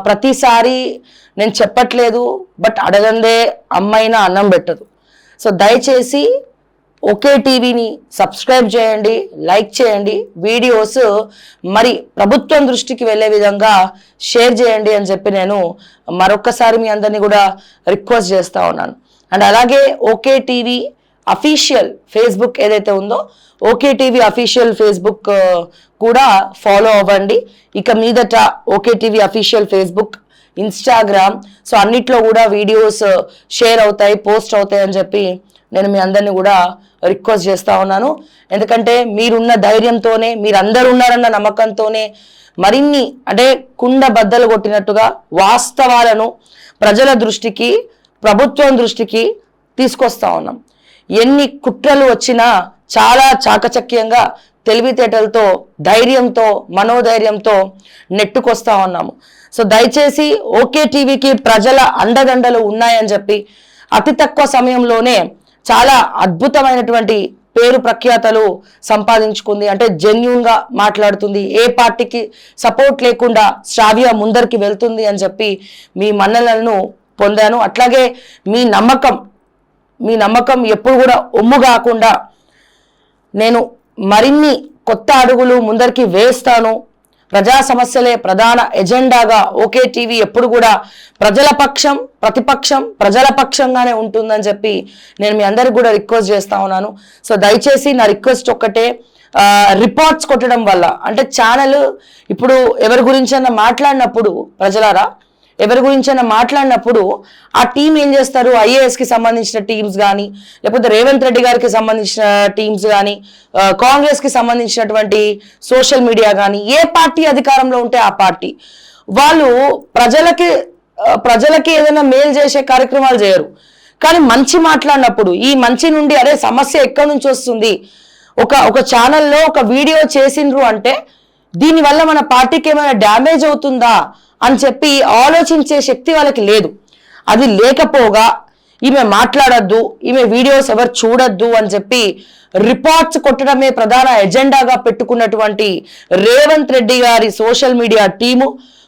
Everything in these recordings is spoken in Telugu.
ప్రతిసారి నేను చెప్పట్లేదు, బట్ అడగందే అమ్మైనా అన్నం పెట్టదు. సో దయచేసి ఓకే టీవీని సబ్స్క్రైబ్ చేయండి, లైక్ చేయండి, వీడియోస్ మరి ప్రభుత్వం దృష్టికి వెళ్ళే విధంగా షేర్ చేయండి అని చెప్పి నేను మరొక్కసారి మీ అందరినీ కూడా రిక్వెస్ట్ చేస్తూ ఉన్నాను. అండ్ అలాగే ఓకే టీవీ అఫీషియల్ ఫేస్బుక్ ఏదైతే ఉందో ఓకే టీవీ అఫీషియల్ ఫేస్బుక్ కూడా ఫాలో అవ్వండి. ఇక మీదట okay TV official Facebook, Instagram, so అన్నిట్లో కూడా వీడియోస్ షేర్ అవుతాయి, పోస్ట్ అవుతాయి అని చెప్పి నేను మీ అందరినీ కూడా రిక్వెస్ట్ చేస్తూ ఉన్నాను. ఎందుకంటే మీరున్న ధైర్యంతోనే, మీరందరూ ఉన్నారన్న నమ్మకంతోనే మరిన్ని అంటే కుండ బద్దలు కొట్టినట్టుగా వాస్తవాలను ప్రజల దృష్టికి, ప్రభుత్వం దృష్టికి తీసుకొస్తా ఉన్నాం. ఎన్ని కుట్రలు వచ్చినా చాలా చాకచక్యంగా, తెలివితేటలతో, ధైర్యంతో, మనోధైర్యంతో నెట్టుకొస్తా ఉన్నాము. సో దయచేసి ఓకే టీవీకి ప్రజల అండదండలు ఉన్నాయని చెప్పి అతి తక్కువ సమయంలోనే చాలా అద్భుతమైనటువంటి పేరు ప్రఖ్యాతలు సంపాదించుకుంది. అంటే జెన్యూన్గా మాట్లాడుతుంది, ఏ పార్టీకి సపోర్ట్ లేకుండా శ్రావ్య ముందరికి వెళ్తుంది అని చెప్పి మీ మన్ననలను పొందాను. అట్లాగే మీ నమ్మకం ఎప్పుడు కూడా ఒమ్ము కాకుండా నేను మరిన్ని కొత్త అడుగులు ముందరికి వేస్తాను. ప్రజా సమస్యలే ప్రధాన ఎజెండాగా ఓకే టీవీ ఎప్పుడు కూడా ప్రజల పక్షం, ప్రతిపక్షం, ప్రజల పక్షంగానే ఉంటుందని చెప్పి నేను మీ అందరికి కూడా రిక్వెస్ట్ చేస్తా ఉన్నాను. సో దయచేసి నా రిక్వెస్ట్ ఒక్కటే, రిపోర్ట్స్ కొట్టడం వల్ల అంటే ఛానల్ ఇప్పుడు ఎవరి గురించైనా మాట్లాడినప్పుడు, ప్రజలారా ఎవరి గురించైనా మాట్లాడినప్పుడు ఆ టీం ఏం చేస్తారు, ఐఏఎస్కి సంబంధించిన టీమ్స్ కానీ, లేకపోతే రేవంత్ రెడ్డి గారికి సంబంధించిన టీమ్స్ కానీ, కాంగ్రెస్కి సంబంధించినటువంటి సోషల్ మీడియా కానీ, ఏ పార్టీ అధికారంలో ఉంటే ఆ పార్టీ వాళ్ళు ప్రజలకి ఏదైనా మేలు చేసే కార్యక్రమాలు చేయరు. కానీ మంచి మాట్లాడినప్పుడు, ఈ మంచి నుండి అరే సమస్య ఎక్కడి నుంచి వస్తుంది, ఒక ఛానల్లో ఒక వీడియో చేసిండ్రు అంటే దీనివల్ల మన పార్టీకి ఏమైనా డ్యామేజ్ అవుతుందా అని చెప్పి ఆలోచించే శక్తి వాళ్ళకి లేదు. అది లేకపోగా ఈమె మాట్లాడద్దు, ఈమె వీడియోస్ ఎవరు చూడొద్దు అని చెప్పి రిపోర్ట్స్ కొట్టడమే ప్రధాన ఎజెండాగా పెట్టుకున్నటువంటి రేవంత్ రెడ్డి గారి social media team,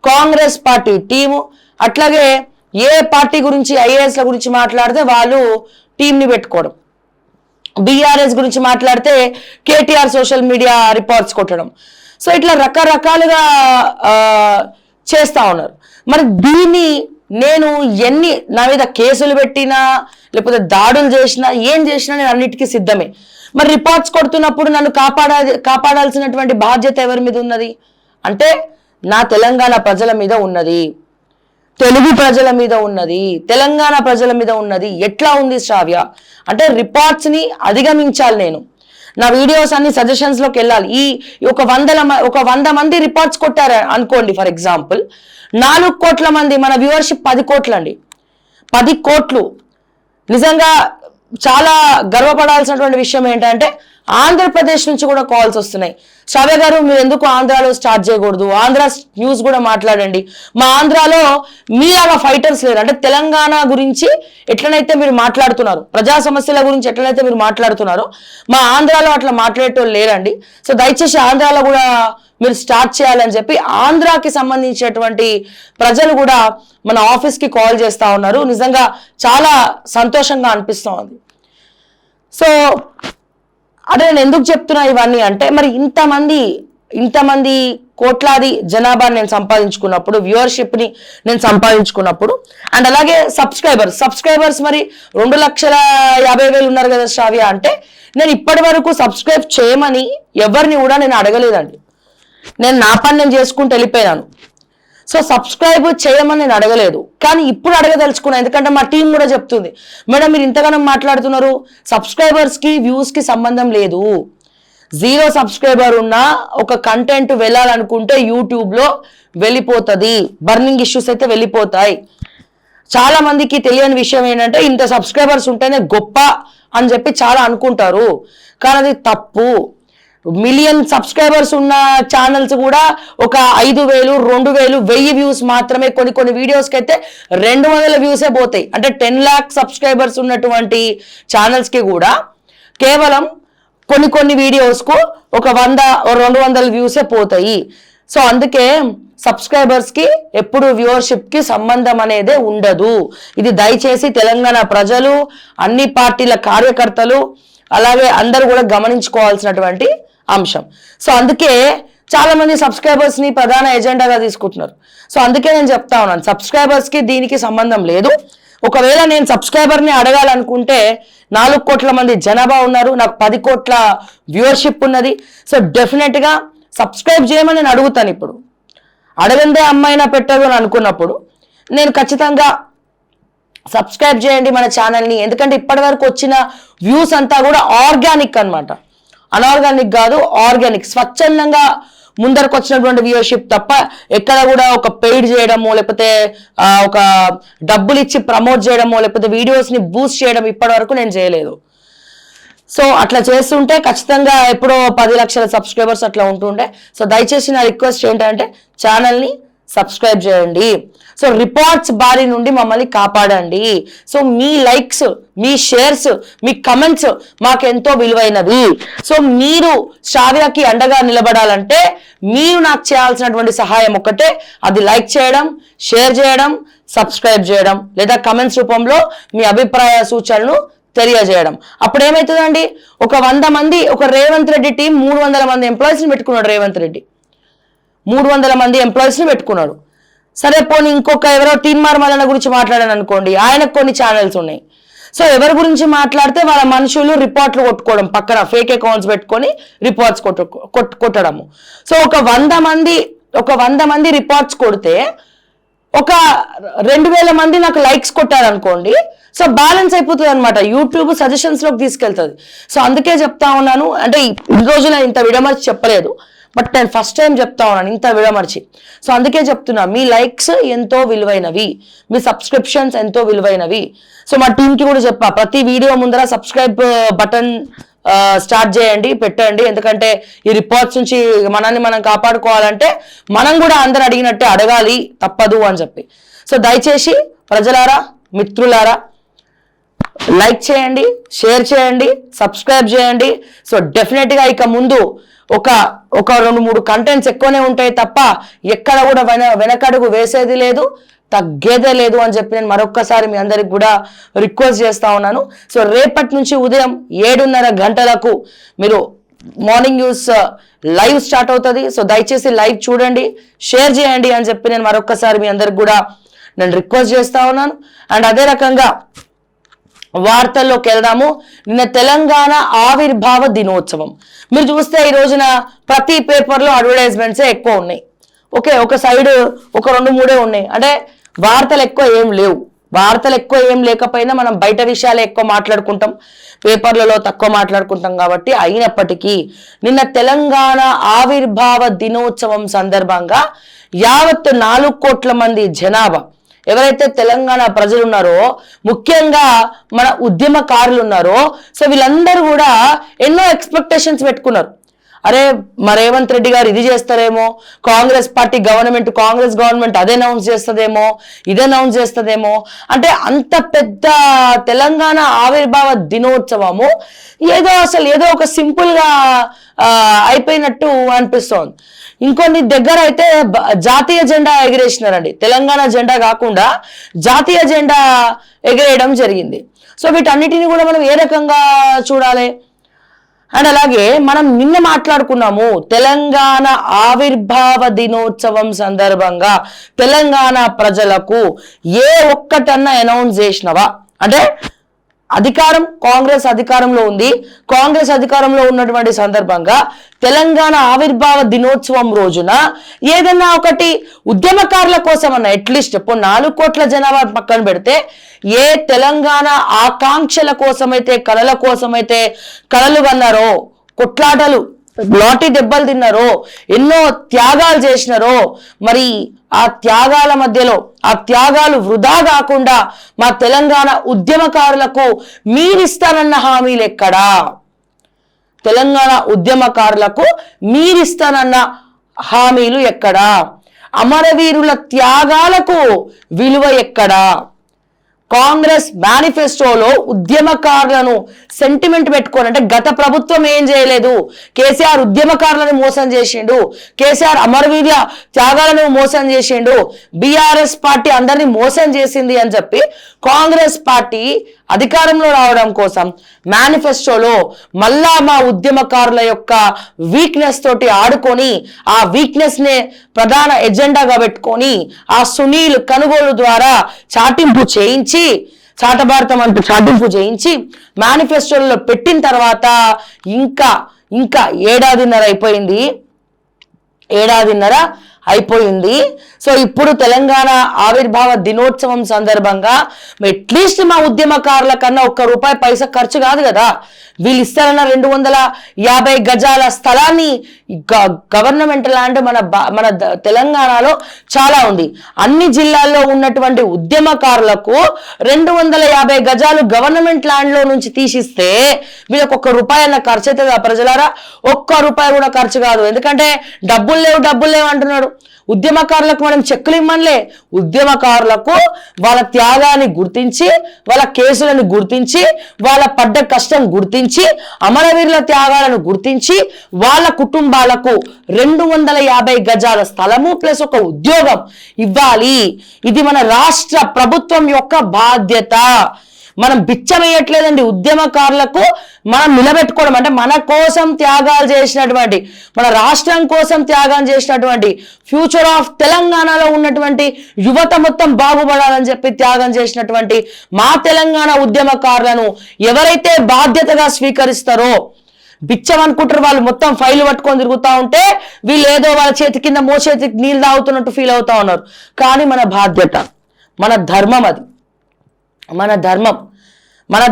Congress party team, అట్లాగే ఏ పార్టీ గురించి ఐఏఎస్ల గురించి మాట్లాడితే వాళ్ళు టీంని పెట్టుకోవడం, బీఆర్ఎస్ గురించి మాట్లాడితే కేటీఆర్ సోషల్ మీడియా రిపోర్ట్స్ కొట్టడం, సో ఇట్లా రకరకాలుగా చేస్తా ఉన్నారు. మరి దీన్ని నేను నా మీద కేసులు పెట్టినా, లేకపోతే దాడులు చేసినా, ఏం చేసినా నేను అన్నిటికీ సిద్ధమే. మరి రిపోర్ట్స్ కొడుతున్నప్పుడు నన్ను కాపాడాల్సినటువంటి బాధ్యత ఎవరి మీద ఉన్నది అంటే నా తెలంగాణ ప్రజల మీద ఉన్నది, తెలుగు ప్రజల మీద ఉన్నది, తెలంగాణ ప్రజల మీద ఉన్నది. ఎట్లా ఉంది శ్రావ్య అంటే రిపోర్ట్స్ని అధిగమించాలి. నేను నా వీడియోస్ అన్ని సజెషన్స్లోకి వెళ్ళాలి. ఒక 100 మంది రిపోర్ట్స్ కొట్టారు అనుకోండి, ఫర్ ఎగ్జాంపుల్ 4 కోట్ల మంది, మన వ్యూవర్షిప్ 10 కోట్లు అండి, 10 కోట్లు. నిజంగా చాలా గర్వపడాల్సినటువంటి విషయం ఏంటంటే ఆంధ్రప్రదేశ్ నుంచి కూడా కాల్స్ వస్తున్నాయి. శ్రావ్య గారు మీరు ఎందుకు ఆంధ్రాలో స్టార్ట్ చేయకూడదు, ఆంధ్ర న్యూస్ కూడా మాట్లాడండి, మా ఆంధ్రాలో మీలాగా ఫైటర్స్ లేరు. అంటే తెలంగాణ గురించి ఎట్లనైతే మీరు మాట్లాడుతున్నారు, ప్రజా సమస్యల గురించి ఎట్లనైతే మీరు మాట్లాడుతున్నారో మా ఆంధ్రాలో అట్లా మాట్లాడేటోళ్ళు లేరండి. సో దయచేసి ఆంధ్రాలో కూడా మీరు స్టార్ట్ చేయాలని చెప్పి ఆంధ్రాకి సంబంధించినటువంటి ప్రజలు కూడా మన ఆఫీస్కి కాల్ చేస్తూ ఉన్నారు. నిజంగా చాలా సంతోషంగా అనిపిస్తూ ఉంది. సో అదే నేను ఎందుకు చెప్తున్నా ఇవన్నీ అంటే, మరి ఇంతమంది కోట్లాది జనాభాని నేను సంపాదించుకున్నప్పుడు, వ్యూవర్షిప్ని నేను సంపాదించుకున్నప్పుడు, అండ్ అలాగే సబ్స్క్రైబర్స్ మరి 2,50,000 ఉన్నారు కదా శ్రావ్య అంటే, నేను ఇప్పటి వరకు సబ్స్క్రైబ్ చేయమని ఎవరిని కూడా నేను అడగలేదండి. నేను నా పని నేను చేసుకుంటూ వెళ్ళిపోయాను. సో సబ్స్క్రైబ్ చేయమని నేను అడగలేదు, కానీ ఇప్పుడు అడగదలుచుకున్నాను. ఎందుకంటే మా టీం కూడా చెప్తుంది, మేడం మీరు ఇంతగానో మాట్లాడుతున్నారు, సబ్స్క్రైబర్స్కి వ్యూస్కి సంబంధం లేదు. 0 సబ్స్క్రైబర్ ఉన్నా ఒక కంటెంట్ వెళ్ళాలనుకుంటే యూట్యూబ్లో వెళ్ళిపోతుంది, బర్నింగ్ ఇష్యూస్ అయితే వెళ్ళిపోతాయి. చాలా మందికి తెలియని విషయం ఏంటంటే ఇంత సబ్స్క్రైబర్స్ ఉంటేనే గొప్ప అని చెప్పి చాలా అనుకుంటారు, కానీ అది తప్పు. 1 మిలియన్ సబ్స్క్రైబర్స్ ఉన్న ఛానల్స్ కూడా ఒక 5,000, 2,000, 1000 వ్యూస్ మాత్రమే. కొన్ని వీడియోస్కి అయితే 200 వ్యూసే పోతాయి. అంటే 10 lakh సబ్స్క్రైబర్స్ ఉన్నటువంటి ఛానల్స్కి కూడా కేవలం కొన్ని వీడియోస్కు ఒక 100, 200 వ్యూసే పోతాయి. సో అందుకే సబ్స్క్రైబర్స్ కి ఎప్పుడు వ్యూవర్షిప్ కి సంబంధం అనేదే ఉండదు. ఇది దయచేసి తెలంగాణ ప్రజలు, అన్ని పార్టీల కార్యకర్తలు, అలాగే అందరూ కూడా గమనించుకోవాల్సినటువంటి అంశం. సో అందుకే చాలా మంది సబ్స్క్రైబర్స్ ని ప్రధాన ఎజెండాగా తీసుకుంటున్నారు. సో అందుకే నేను చెప్తా ఉన్నాను, సబ్స్క్రైబర్స్ కి దీనికి సంబంధం లేదు. ఒకవేళ నేను సబ్స్క్రైబర్ ని అడగాలనుకుంటే 4 కోట్ల మంది జనాభా ఉన్నారు, నాకు 10 కోట్ల వ్యూవర్షిప్ ఉన్నది. సో డెఫినెట్ గా సబ్స్క్రైబ్ చేయమని నేను అడుగుతాను. ఇప్పుడు అడగందే అమ్మాయినా పెట్టదు అని అనుకున్నప్పుడు నేను ఖచ్చితంగా సబ్స్క్రైబ్ చేయండి మన ఛానల్ని. ఎందుకంటే ఇప్పటి వరకు వచ్చిన వ్యూస్ అంతా కూడా ఆర్గానిక్ అన్నమాట, అనార్గానిక్ కాదు, ఆర్గానిక్, స్వచ్ఛందంగా ముందరకు వచ్చినటువంటి వ్యూవర్షిప్ తప్ప ఎక్కడ కూడా ఒక పెయిడ్ చేయడమో, లేకపోతే ఒక డబ్బులు ఇచ్చి ప్రమోట్ చేయడమో, లేకపోతే వీడియోస్ ని బూస్ట్ చేయడం ఇప్పటి వరకు నేను చేయలేదు. సో అట్లా చేస్తుంటే ఖచ్చితంగా ఎప్పుడో 10 లక్షల సబ్స్క్రైబర్స్ అట్లా ఉంటుండే. సో దయచేసి నా రిక్వెస్ట్ ఏంటంటే ఛానల్ని సబ్స్క్రైబ్ చేయండి. సో రిపోర్ట్స్ బారి నుండి మమ్మల్ని కాపాడండి. సో మీ లైక్స్, మీ షేర్స్, మీ కమెంట్స్ మాకెంతో విలువైనవి. సో మీరు శ్రావ్యకి అండగా నిలబడాలంటే మీరు నాకు చేయాల్సినటువంటి సహాయం ఒకటే, అది లైక్ చేయడం, షేర్ చేయడం, సబ్స్క్రైబ్ చేయడం, లేదా కమెంట్స్ రూపంలో మీ అభిప్రాయ సూచనలను తెలియజేయడం. అప్పుడు ఏమవుతుందండి, ఒక 100 మంది, ఒక రేవంత్ రెడ్డి టీం 300 మంది ఎంప్లాయీస్ని పెట్టుకున్నాడు. రేవంత్ రెడ్డి 300 మంది ఎంప్లాయీస్ని పెట్టుకున్నాడు. సరే పోనీ ఇంకొక ఎవరో తీన్మార్ మల్లన్న గురించి మాట్లాడాను అనుకోండి, ఆయనకు కొన్ని ఛానల్స్ ఉన్నాయి. సో ఎవరి గురించి మాట్లాడితే వాళ్ళ మనుషులు రిపోర్ట్లు కొట్టుకోవడం, పక్కన ఫేక్ అకౌంట్స్ పెట్టుకొని రిపోర్ట్స్ కొట్టడము. సో ఒక 100 మంది రిపోర్ట్స్ కొడితే ఒక 2000 మంది నాకు లైక్స్ కొట్టారనుకోండి, సో బ్యాలెన్స్ అయిపోతుంది అనమాట, యూట్యూబ్ సజెషన్స్ లోకి తీసుకెళ్తుంది. సో అందుకే చెప్తా ఉన్నాను, అంటే ఈ రోజున ఇంత విడమర్చి చెప్పలేదు, బట్ నేను ఫస్ట్ టైం చెప్తా ఉన్నాను ఇంత విడమర్చి. సో అందుకే చెప్తున్నా, మీ లైక్స్ ఎంతో విలువైనవి, మీ సబ్స్క్రిప్షన్స్ ఎంతో విలువైనవి. సో మా టీంకి కూడా చెప్పా, ప్రతి వీడియో ముందర సబ్స్క్రైబ్ బటన్ స్టార్ట్ చేయండి, పెట్టండి. ఎందుకంటే ఈ రిపోర్ట్స్ నుంచి మనల్ని మనం కాపాడుకోవాలంటే మనం కూడా అందరు అడిగినట్టే అడగాలి, తప్పదు అని చెప్పి. సో దయచేసి ప్రజలారా, మిత్రులారా, లైక్ చేయండి, షేర్ చేయండి, సబ్స్క్రైబ్ చేయండి. సో డెఫినెట్గా ఇక ముందు ఒక 2-3 కంటెంట్స్ ఎక్కువనే ఉంటాయి తప్ప ఎక్కడ కూడా వెనకడుగు వేసేది లేదు, తగ్గేదే లేదు అని చెప్పి నేను మరొక్కసారి మీ అందరికి కూడా రిక్వెస్ట్ చేస్తా ఉన్నాను. సో రేపటి నుంచి ఉదయం 7:30 గంటలకు మీరు మార్నింగ్ న్యూస్ లైవ్ స్టార్ట్ అవుతుంది. సో దయచేసి లైవ్ చూడండి, షేర్ చేయండి అని చెప్పి నేను మరొక్కసారి మీ అందరికి కూడా నేను రిక్వెస్ట్ చేస్తా ఉన్నాను. అండ్ అదే రకంగా వార్తల్లోకి వెళ్దాము. నిన్న తెలంగాణ ఆవిర్భావ దినోత్సవం. మీరు చూస్తే ఈ రోజున ప్రతి పేపర్లో అడ్వర్టైజ్మెంట్సే ఎక్కువ ఉన్నాయి. ఓకే, ఒక సైడ్ ఒక 2-3 ఉన్నాయి, అంటే వార్తలు ఎక్కువ ఏం లేవు. వార్తలు ఎక్కువ ఏం లేకపోయినా మనం బయట విషయాలే ఎక్కువ మాట్లాడుకుంటాం, పేపర్లలో తక్కువ మాట్లాడుకుంటాం. కాబట్టి అయినప్పటికీ నిన్న తెలంగాణ ఆవిర్భావ దినోత్సవం సందర్భంగా యావత్ 4 కోట్ల మంది జనాభా, ఎవరైతే తెలంగాణ ప్రజలు ఉన్నారో, ముఖ్యంగా మన ఉద్యమకారులు ఉన్నారో, సో వీళ్ళందరూ కూడా ఎన్నో ఎక్స్పెక్టేషన్స్ పెట్టుకున్నారు. అరే మా రేవంత్ రెడ్డి గారు ఇది చేస్తారేమో, కాంగ్రెస్ పార్టీ కాంగ్రెస్ గవర్నమెంట్ అదే అనౌన్స్ చేస్తుందేమో, ఇదే అనౌన్స్ చేస్తుందేమో, అంటే అంత పెద్ద తెలంగాణ ఆవిర్భావ దినోత్సవము ఏదో ఒక సింపుల్ గా అయిపోయినట్టు అనిపిస్తోంది. ఇంకొన్ని దగ్గర అయితే జాతీయ జెండా ఎగిరేసినారండి, తెలంగాణ జెండా కాకుండా జాతీయ జెండా ఎగిరేయడం జరిగింది. సో వీటన్నిటిని కూడా మనం ఏ రకంగా చూడాలి? అండ్ అలాగే మనం నిన్న మాట్లాడుకున్నాము, తెలంగాణ ఆవిర్భావ దినోత్సవం సందర్భంగా తెలంగాణ ప్రజలకు ఏ ఒక్కటన్నా అనౌన్స్ చేసినవా? అంటే కాంగ్రెస్ అధికారంలో ఉంది, కాంగ్రెస్ అధికారంలో ఉన్నటువంటి సందర్భంగా తెలంగాణ ఆవిర్భావ దినోత్సవం రోజున ఏదన్నా ఒకటి ఉద్యమకారుల కోసం అన్న, అట్లీస్ట్ 4 కోట్ల జనాభా పక్కన పెడితే, ఏ తెలంగాణ ఆకాంక్షల కోసమైతే, కళల కోసమైతే కళలు కన్నారో, కొట్లాటలు లాఠీ దెబ్బలు తిన్నారో, ఎన్నో త్యాగాలు చేసినారో, మరి ఆ త్యాగాల మధ్యలో ఆ త్యాగాలు వృధా కాకుండా మా తెలంగాణ ఉద్యమకారులకు మీరిస్తానన్న హామీలు ఎక్కడా? తెలంగాణ ఉద్యమకారులకు మీరిస్తానన్న హామీలు ఎక్కడా? అమరవీరుల త్యాగాలకు విలువ ఎక్కడా? కాంగ్రెస్ మేనిఫెస్టోలో ఉద్యమకారులను సెంటిమెంట్ పెట్టుకొని, అంటే గత ప్రభుత్వం ఏం చేయలేదు, కేసీఆర్ ఉద్యమకారులను మోసం చేసిండు, కేసీఆర్ అమరవీరుల త్యాగాలను మోసం చేసిండు, బీఆర్ఎస్ పార్టీ అందరినీ మోసం చేసింది అని చెప్పి కాంగ్రెస్ పార్టీ అధికారంలో రావడం కోసం మేనిఫెస్టోలో మళ్ళా మా ఉద్యమకారుల యొక్క వీక్నెస్ తోటి ఆడుకొని, ఆ వీక్నెస్ నే ప్రధాన ఎజెండాగా పెట్టుకొని ఆ సునీల్ కనుగోలు ద్వారా చాటింపు చేయించి, చాటభారతం అంటూ చాటింపు చేయించి మేనిఫెస్టోలో పెట్టిన తర్వాత ఇంకా ఏడాదిన్నర అయిపోయింది. సో ఇప్పుడు తెలంగాణ ఆవిర్భావ దినోత్సవం సందర్భంగా అట్లీస్ట్ మా ఉద్యమకారుల కన్నా ₹1 ఖర్చు కాదు కదా, వీళ్ళు ఇస్తారన్న 250 గజాల స్థలాన్ని గవర్నమెంట్ ల్యాండ్ మన తెలంగాణలో చాలా ఉంది. అన్ని జిల్లాల్లో ఉన్నటువంటి ఉద్యమకారులకు 250 గజాలు గవర్నమెంట్ ల్యాండ్ లో నుంచి తీసిస్తే వీళ్ళకి ₹1 అన్న ఖర్చు అవుతుంది. ప్రజలారా, ₹1 కూడా ఖర్చు కాదు. ఎందుకంటే డబ్బులు లేవు అంటున్నాడు. ఉద్యమకారులకు మనం చెక్కులు ఇమ్మనిలే, ఉద్యమకారులకు వాళ్ళ త్యాగాన్ని గుర్తించి, వాళ్ళ కేసులను గుర్తించి, వాళ్ళ పడ్డ కష్టం గుర్తించి, అమరవీరుల త్యాగాలను గుర్తించి వాళ్ళ కుటుంబాలకు 250 గజాల స్థలము ప్లస్ ఒక ఉద్యోగం ఇవ్వాలి. ఇది మన రాష్ట్ర ప్రభుత్వం యొక్క బాధ్యత. మనం బిచ్చమేయట్లేదండి. ఉద్యమకారులకు మనం నిలబెట్టుకోవడం అంటే మన కోసం త్యాగాలు చేసినటువంటి, మన రాష్ట్రం కోసం త్యాగం చేసినటువంటి, ఫ్యూచర్ ఆఫ్ తెలంగాణలో ఉన్నటువంటి యువత మొత్తం బాగుపడాలని చెప్పి త్యాగం చేసినటువంటి మా తెలంగాణ ఉద్యమకారులను ఎవరైతే బాధ్యతగా స్వీకరిస్తారో, బిచ్చం అనుకుంటారు వాళ్ళు, మొత్తం ఫైల్ పట్టుకొని తిరుగుతూ ఉంటే వీళ్ళు ఏదో వాళ్ళ చేతి కింద మోచేతికి నీళ్ళు తాగుతున్నట్టు ఫీల్ అవుతా ఉన్నారు. కానీ మన బాధ్యత, మన ధర్మం, అది మన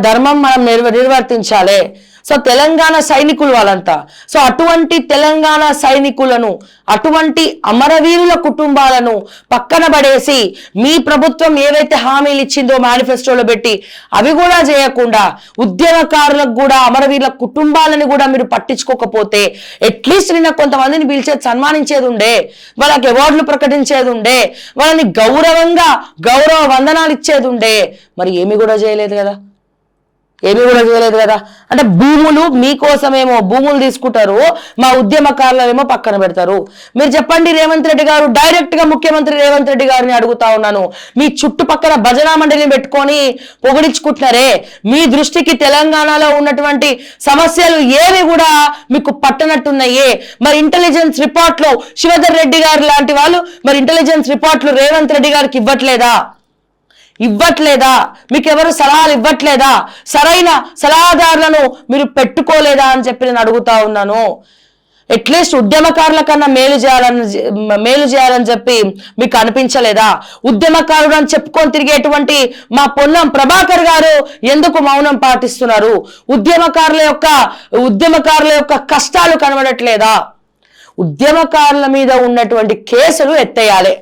ధర్మం మనం నిర్వర్తించాలి. సో తెలంగాణ సైనికులు వాళ్ళంతా. సో అటువంటి తెలంగాణ సైనికులను, అటువంటి అమరవీరుల కుటుంబాలను పక్కన పడేసి మీ ప్రభుత్వం ఏవైతే హామీలు ఇచ్చిందో మేనిఫెస్టోలో పెట్టి అవి కూడా చేయకుండా ఉద్యమకారులకు కూడా, అమరవీరుల కుటుంబాలను కూడా మీరు పట్టించుకోకపోతే, అట్లీస్ట్ నిన్న కొంతమందిని పిలిచేది సన్మానించేది ఉండే, వాళ్ళకి అవార్డులు ప్రకటించేది ఉండే, వాళ్ళని గౌరవ వందనాలు ఇచ్చేది ఉండే. మరి ఏమి కూడా చేయలేదు కదా. అంటే భూములు మీకోసమేమో భూములు తీసుకుంటారు, మా ఉద్యమకారులమేమో పక్కన పెడతారు. మీరు చెప్పండి రేవంత్ రెడ్డి గారు, డైరెక్ట్ గా ముఖ్యమంత్రి రేవంత్ రెడ్డి గారిని అడుగుతా ఉన్నాను, మీ చుట్టుపక్కల భజనా మండలిని పెట్టుకొని పొగిడించుకుంటున్నారే, మీ దృష్టికి తెలంగాణలో ఉన్నటువంటి సమస్యలు ఏవి కూడా మీకు పట్టనట్టున్నాయే. మరి ఇంటెలిజెన్స్ రిపోర్ట్లు శివధర్ రెడ్డి గారు లాంటి వాళ్ళు మరి ఇంటెలిజెన్స్ రిపోర్ట్లు రేవంత్ రెడ్డి గారికి ఇవ్వట్లేదా? మీకు ఎవరు సలహాలు ఇవ్వట్లేదా? సరైన సలహాదారులను మీరు పెట్టుకోలేదా అని చెప్పి నేను అడుగుతా ఉన్నాను. అట్లీస్ట్ ఉద్యమకారుల కన్నా మేలు చేయాలని చెప్పి మీకు అనిపించలేదా? ఉద్యమకారుడు అని చెప్పుకొని తిరిగేటువంటి మా పొన్నం ప్రభాకర్ గారు ఎందుకు మౌనం పాటిస్తున్నారు? ఉద్యమకారుల యొక్క కష్టాలు కనబడట్లేదా? ఉద్యమకారుల మీద ఉన్నటువంటి కేసులు ఎత్తేయాలి.